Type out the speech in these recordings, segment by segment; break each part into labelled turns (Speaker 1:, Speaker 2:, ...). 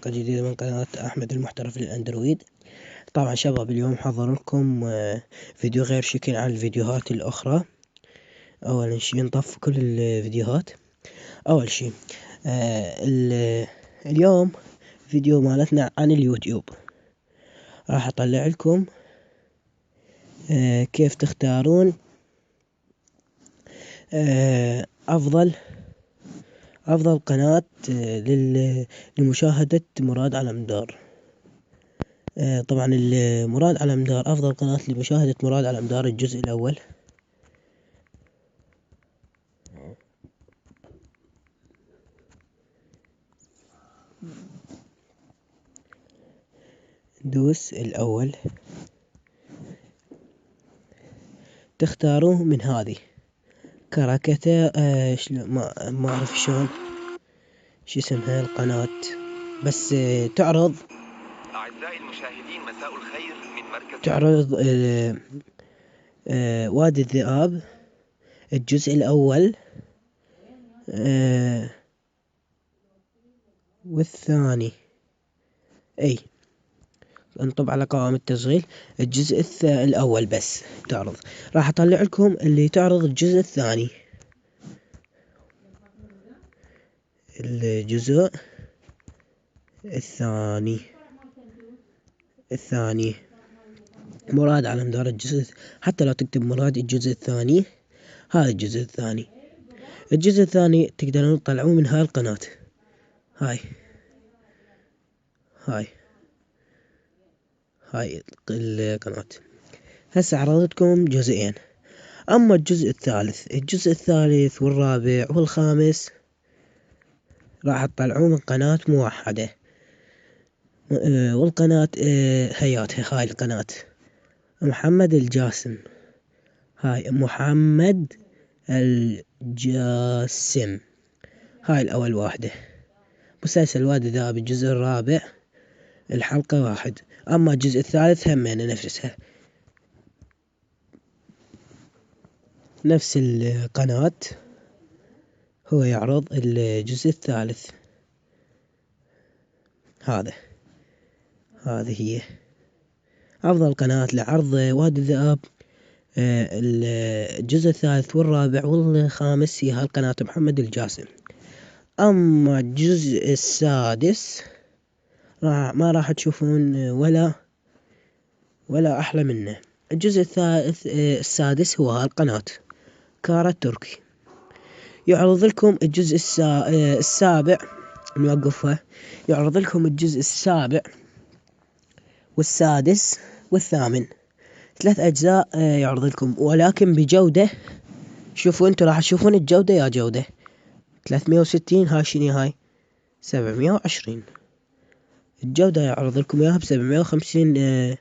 Speaker 1: حلقة جديدة من قناة أحمد المحترف للأندرويد. طبعا شباب اليوم حضر لكم فيديو غير شكل عن الفيديوهات الأخرى. أولا شي نطفي كل الفيديوهات. أول شي اليوم فيديو مالتنا عن اليوتيوب. راح أطلع لكم كيف تختارون أفضل قناة لمشاهدة مراد علمدار. طبعا مراد علمدار أفضل قناة لمشاهدة مراد علمدار الجزء الأول. دوس الأول، تختاروه من هذه كراكتا ما أعرف شلون شو اسمها القناة، بس تعرض
Speaker 2: أعزائي المشاهدين مساء الخير من مركز
Speaker 1: تعرض وادي الذئاب الجزء الأول والثاني. انطب على قوائم التشغيل الجزء الأول بس تعرض. راح أطلع لكم اللي تعرض الجزء الثاني. الجزء الثاني مراد علمدار الجزء، حتى لو تكتب مراد الجزء الثاني هذا الجزء الثاني. الجزء الثاني تقدرون تطلعوه من هاي القناة. هاي القناة. هسه عرضتكم جزئين. أما الجزء الثالث والرابع والخامس راح تطلعوه من قناة موحدة. والقناة هياتها هاي القناة محمد الجاسم. هاي محمد الجاسم هاي الأول واحدة. مسلسل وادي الذئاب الجزء الرابع الحلقة 1. أما الجزء الثالث همين نفسها نفس القناة، هو يعرض الجزء الثالث. هذه هي أفضل قناة لعرض وادي الذئاب الجزء الثالث والرابع والخامس هي هالقناة محمد الجاسم. أما الجزء السادس ما راح تشوفون ولا أحلى منه. الجزء السادس هو هالقناة كارا التركي. يعرض لكم الجزء السابع نوقفها. يعرض لكم الجزء السابع والسادس والثامن، 3 أجزاء يعرض لكم، ولكن بجودة. شوفوا انتوا راح تشوفون الجودة يا جودة 360. هاي شنو هاي 720. الجودة يعرض لكم اياها ب750.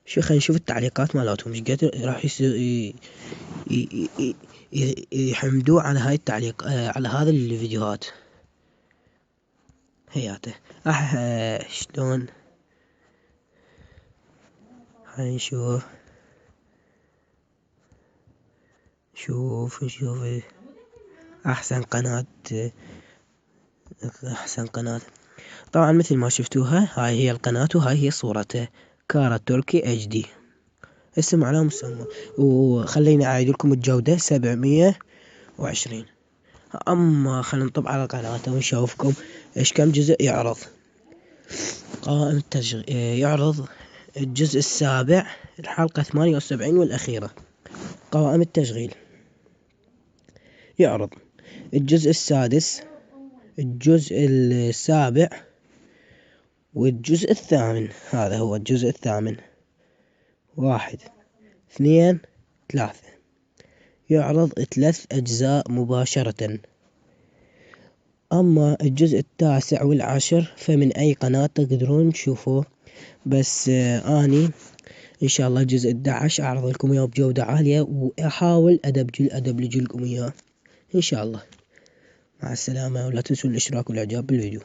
Speaker 1: شو خلينا نشوف التعليقات مالتهم ايش قد راح يحمدوا على هاي التعليق على هذه الفيديوهات. هياته شلون هاي نشوف احسن قناة. طبعا مثل ما شفتوها هاي هي القناة وهاي هي صورتها كارا تركي HD اسم على مسمى. وخليني اعيد لكم الجودة 720. اما خلينا نطب على قناته ونشوفكم ايش كم جزء يعرض. قائمة التشغيل يعرض الجزء السابع الحلقة 78 والأخيرة. قوائم التشغيل يعرض الجزء السادس الجزء السابع والجزء الثامن. هذا هو الجزء الثامن 1 2 3. يعرض 3 أجزاء مباشرة. أما الجزء التاسع والعاشر فمن أي قناة تقدرون تشوفوه، بس أني إن شاء الله الجزء 11 أعرض لكم إياه بجودة عالية، وأحاول أدبلج لكم إياه إن شاء الله. مع السلامة، ولا تنسوا الاشتراك والإعجاب بالفيديو.